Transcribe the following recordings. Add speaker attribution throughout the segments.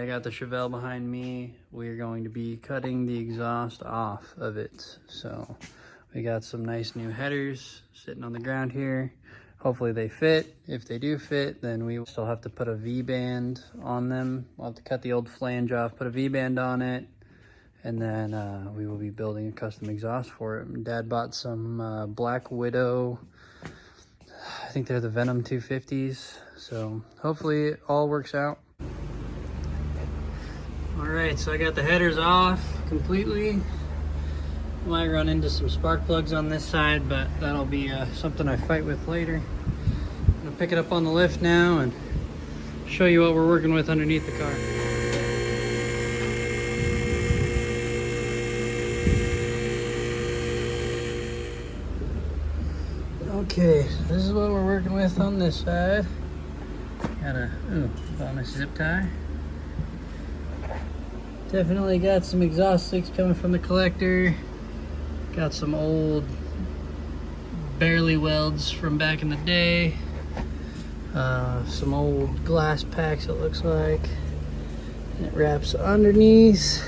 Speaker 1: I got the Chevelle behind me. We're going to be cutting the exhaust off of it. So we got some nice new headers sitting on the ground here. Hopefully they fit. If they do fit, then we still have to put a V-band on them. We'll have to cut the old flange off, put a V-band on it, and then we will be building a custom exhaust for it. Dad bought some Black Widow, I think they're the Venom 250s. So hopefully it all works out. All right, so I got the headers off completely. Might run into some spark plugs on this side, but that'll be something I fight with later. I'm gonna pick it up on the lift now and show you what we're working with underneath the car. Okay, so this is what we're working with on this side. Got a bonus zip tie. Definitely got some exhaust leaks coming from the collector. Got some old barely welds from back in the day. Some old glass packs, it looks like. And it wraps underneath,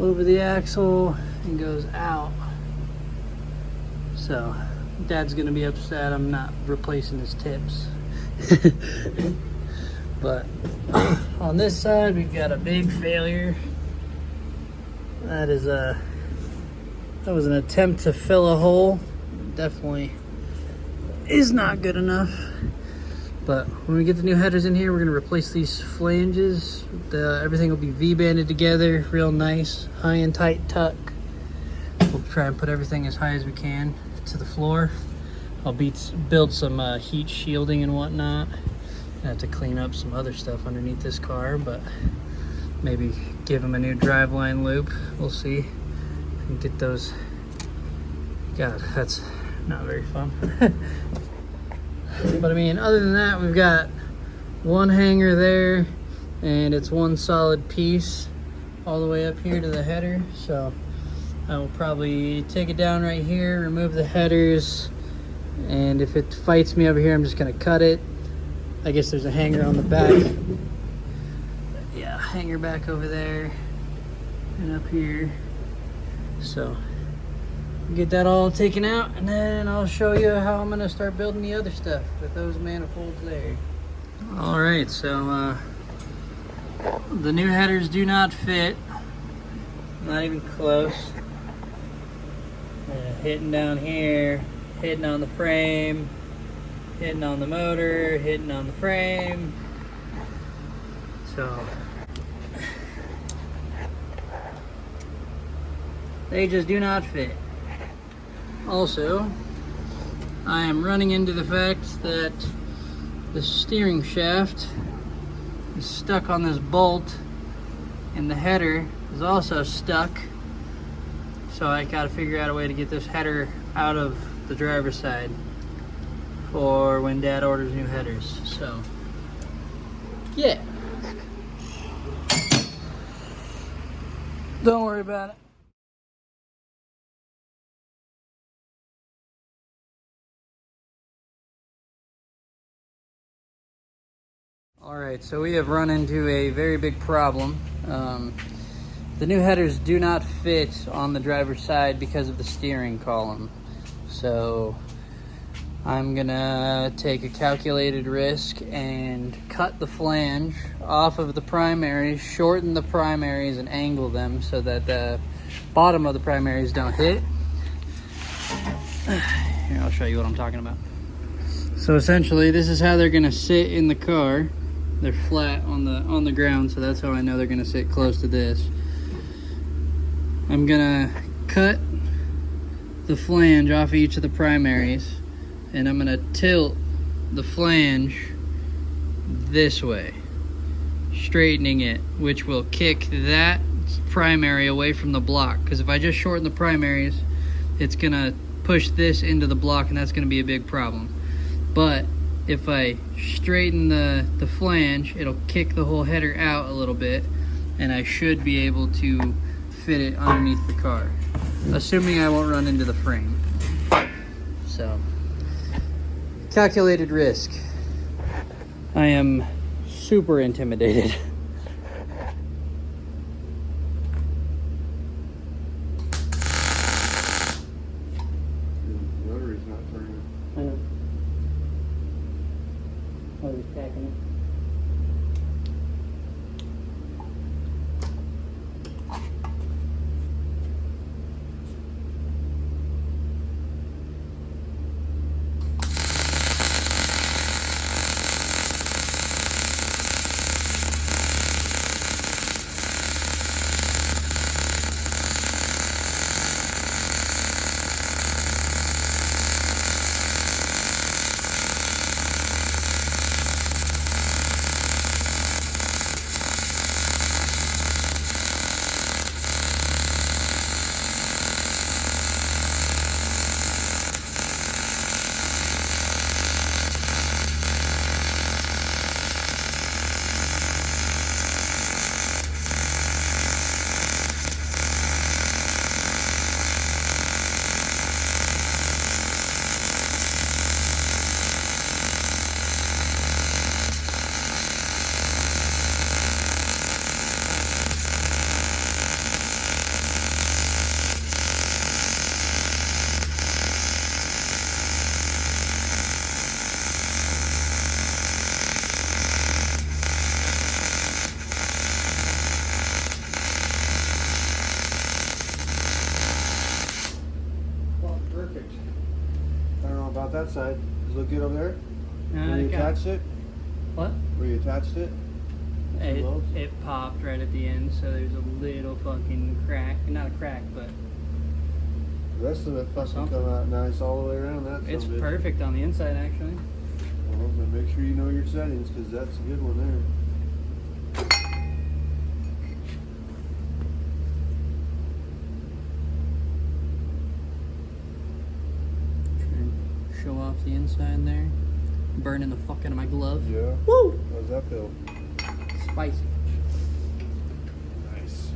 Speaker 1: over the axle, and goes out. So Dad's gonna be upset I'm not replacing his tips. But on this side we've got a big failure. That was an attempt to fill a hole. Definitely is not good enough. But when we get the new headers in here, we're gonna replace these flanges. Everything will be V-banded together, real nice, high and tight tuck. We'll try and put everything as high as we can to the floor. I'll build some heat shielding and whatnot. I have to clean up some other stuff underneath this car, but maybe give them a new driveline loop. We'll see. And get those. God, that's not very fun. But I mean, other than that, we've got one hanger there, and it's one solid piece all the way up here to the header. So I will probably take it down right here, remove the headers, and if it fights me over here, I'm just gonna cut it. I guess there's a hanger on the back. Yeah, hanger back over there and up here. So get that all taken out, and then I'll show you how I'm gonna start building the other stuff with those manifolds there. All right, so the new headers do not fit, not even close. Hitting down here, hitting on the frame, hitting on the motor, hitting on the frame. So they just do not fit. Also, I am running into the fact that the steering shaft is stuck on this bolt, and the header is also stuck. So I gotta figure out a way to get this header out of the driver's side for when Dad orders new headers. So, yeah. Don't worry about it. All right, so we have run into a very big problem. The new headers do not fit on the driver's side because of the steering column. So I'm gonna take a calculated risk and cut the flange off of the primaries, shorten the primaries and angle them so that the bottom of the primaries don't hit. Here, I'll show you what I'm talking about. So essentially this is how they're gonna sit in the car. They're flat on the ground, so that's how I know they're gonna sit close to this. I'm gonna cut the flange off each of the primaries, and I'm gonna tilt the flange this way, straightening it, which will kick that primary away from the block. Because if I just shorten the primaries, it's gonna push this into the block, and that's gonna be a big problem. But if I straighten the flange, it'll kick the whole header out a little bit, and I should be able to fit it underneath the car, assuming I won't run into the frame. So, calculated risk. I am super intimidated. packing it.
Speaker 2: Perfect. I don't know about that side. Does it look good over there? Where you attached it?
Speaker 1: What?
Speaker 2: Where you attached it?
Speaker 1: It popped right at the end, so there's a little fucking crack. Not a crack, but
Speaker 2: The rest of it fucking come out nice all the way around.
Speaker 1: It's perfect on the inside, actually.
Speaker 2: Well, then make sure you know your settings, because that's a good one there.
Speaker 1: Show off the inside there. Burning the fuck out of my glove.
Speaker 2: Yeah.
Speaker 1: Woo!
Speaker 2: How's that feel?
Speaker 1: Spicy.
Speaker 2: Nice.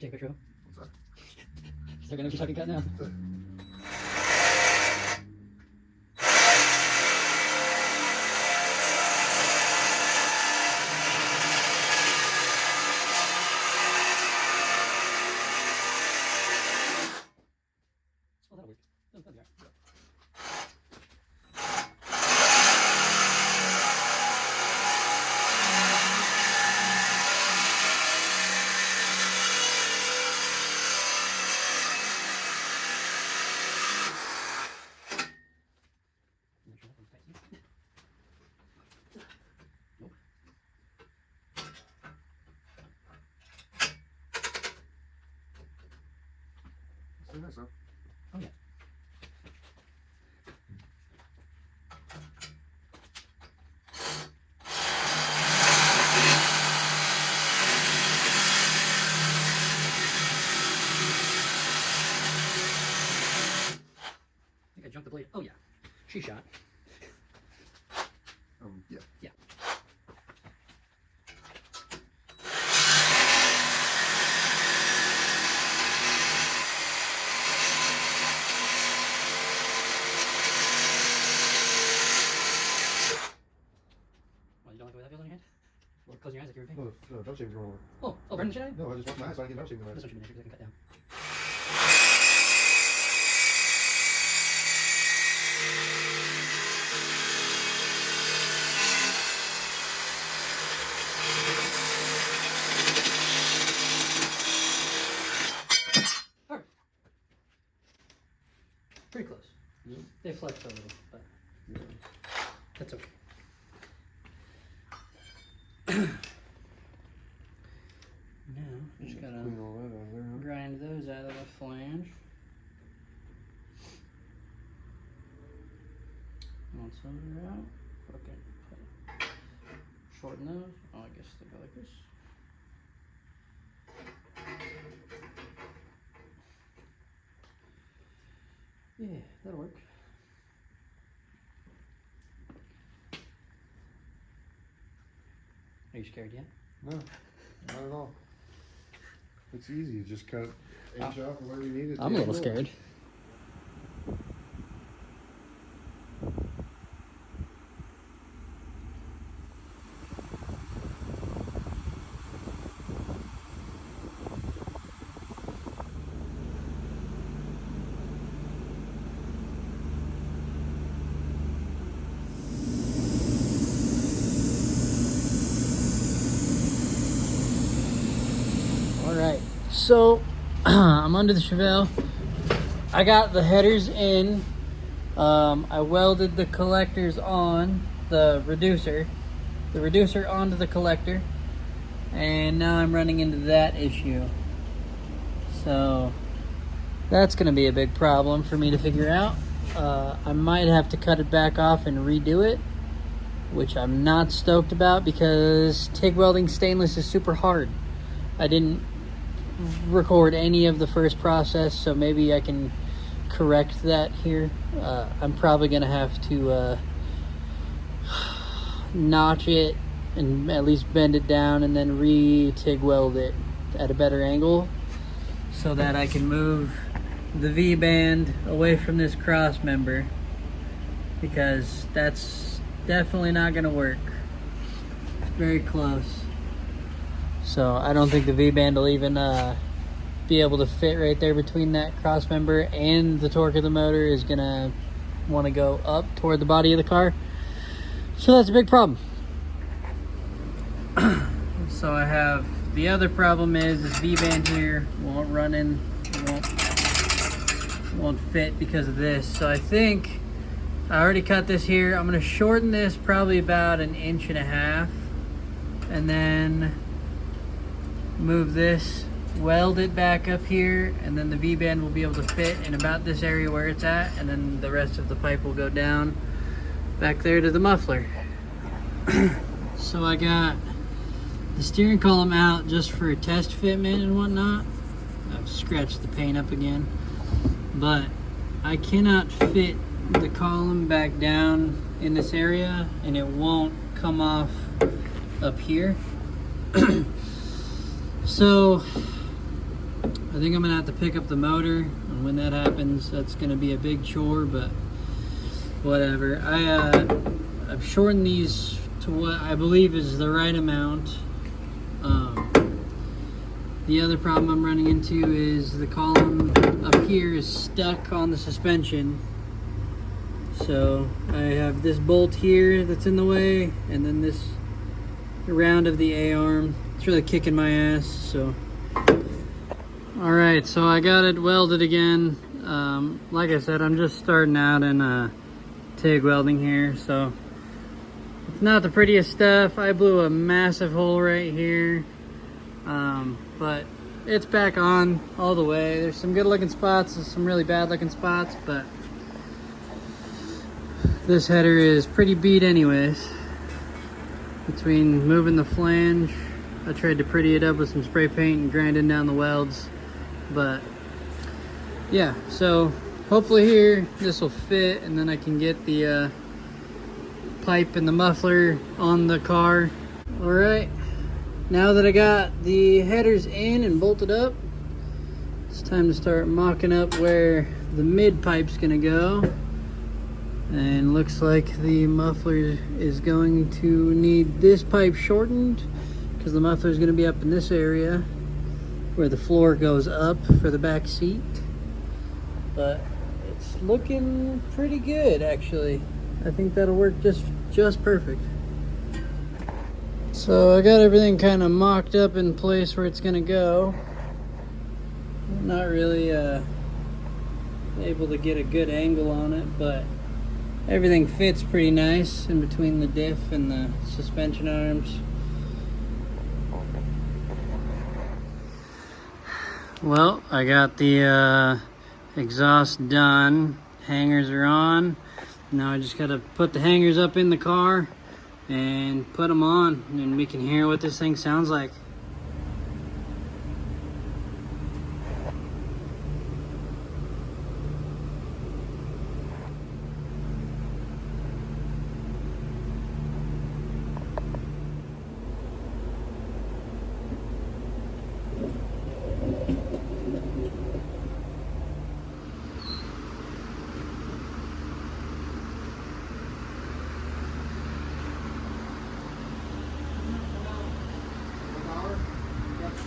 Speaker 1: Did you take a picture of him?
Speaker 2: What's that?
Speaker 1: Is there gonna be fucking cut now? Oh, that'll work. That'll be all right.
Speaker 2: Very nice, huh?
Speaker 1: Oh, yeah. I think I jumped the blade. Oh, yeah. She shot.
Speaker 2: Yeah.
Speaker 1: Yeah. Well, you don't like the way that feels on your hand? Well, close your eyes like you're a pig.
Speaker 2: No, don't shave your arm.
Speaker 1: Oh, burn the shit out of you?
Speaker 2: No, I just washed my eyes so I can get don't shave
Speaker 1: This one should be nice because I can cut down. Perfect. Pretty close.
Speaker 2: Yeah.
Speaker 1: They flexed a little, but
Speaker 2: Yeah.
Speaker 1: that's okay. Now, just gotta
Speaker 2: Clean all that out of there, huh?
Speaker 1: grind those out of the flange. Once those are out, fucking shorten those. Oh, I guess they go like this. Yeah, that'll work. Are you scared yet?
Speaker 2: No, not at all. It's easy. You just cut inch off where you need it.
Speaker 1: I'm a little scared. Alright, so I'm under the Chevelle. I got the headers in. I welded the collectors on the reducer onto the collector, and now I'm running into that issue. So that's going to be a big problem for me to figure out. I might have to cut it back off and redo it, which I'm not stoked about because TIG welding stainless is super hard. I didn't record any of the first process, so maybe I can correct that here. I'm probably gonna have to notch it and at least bend it down and then re-TIG weld it at a better angle so that I can move the V-band away from this cross member, because that's definitely not gonna work. It's very close. So I don't think the V-band will even be able to fit right there between that cross member, and the torque of the motor is gonna want to go up toward the body of the car. So that's a big problem. So I have, the other problem is this V-band here won't run in, won't fit because of this. So I think I already cut this here. I'm gonna shorten this probably about 1.5 inches, and then move this, weld it back up here, and then the V-band will be able to fit in about this area where it's at, and then the rest of the pipe will go down back there to the muffler. So I got the steering column out just for test fitment and whatnot. I've scratched the paint up again, but I cannot fit the column back down in this area, and it won't come off up here. So I think I'm gonna have to pick up the motor, and when that happens, that's gonna be a big chore, but whatever. I've shortened these to what I believe is the right amount. The other problem I'm running into is the column up here is stuck on the suspension. So I have this bolt here that's in the way, and then this round of the A-arm. It's really kicking my ass, so. All right, so I got it welded again. Like I said, I'm just starting out in TIG welding here, so it's not the prettiest stuff. I blew a massive hole right here, but it's back on all the way. There's some good looking spots, there's some really bad looking spots, but this header is pretty beat anyways. Between moving the flange, I tried to pretty it up with some spray paint and grinding down the welds, but yeah, so hopefully here this will fit, and then I can get the pipe and the muffler on the car. All right, now that I got the headers in and bolted up, it's time to start mocking up where the mid pipe's gonna go. And looks like the muffler is going to need this pipe shortened, because the muffler is going to be up in this area where the floor goes up for the back seat. But it's looking pretty good, actually. I think that'll work just perfect. So I got everything kind of mocked up in place where it's going to go. I'm not really able to get a good angle on it, but everything fits pretty nice in between the diff and the suspension arms. Well, I got the exhaust done. Hangers are on. Now I just gotta put the hangers up in the car and put them on, and we can hear what this thing sounds like.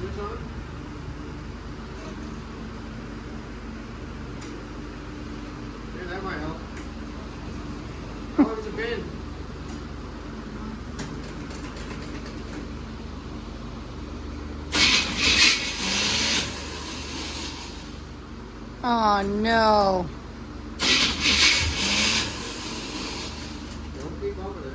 Speaker 2: This on? Yeah, that might help. How long has it been?
Speaker 1: Oh no.
Speaker 2: Don't keep up with it.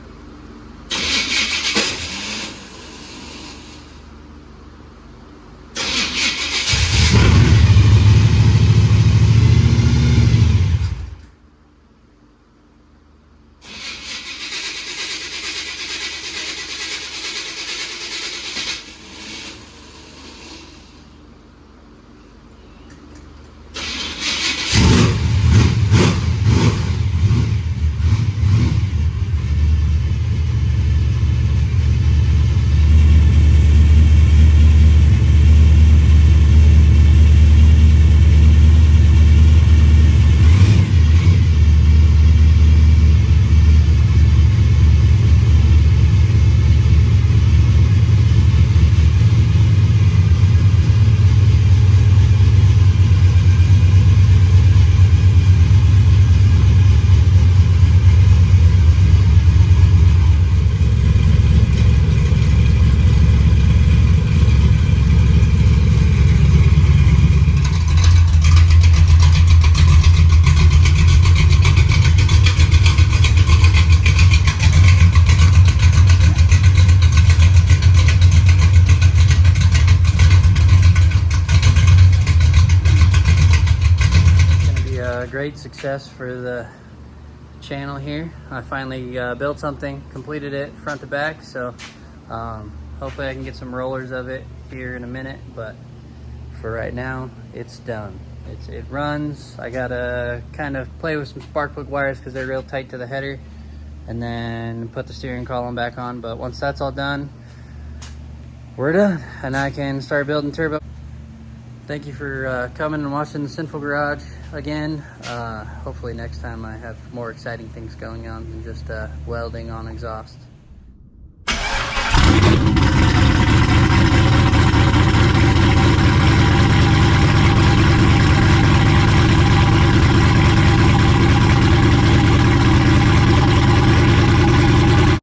Speaker 1: A great success for the channel here. I finally built something, completed it front to back, so hopefully I can get some rollers of it here in a minute, but for right now it's done. It runs. I gotta kind of play with some spark plug wires because they're real tight to the header, and then put the steering column back on. But once that's all done, we're done and I can start building turbo. Thank you for coming and watching the Sinful Garage again. Hopefully next time I have more exciting things going on than just welding on exhaust.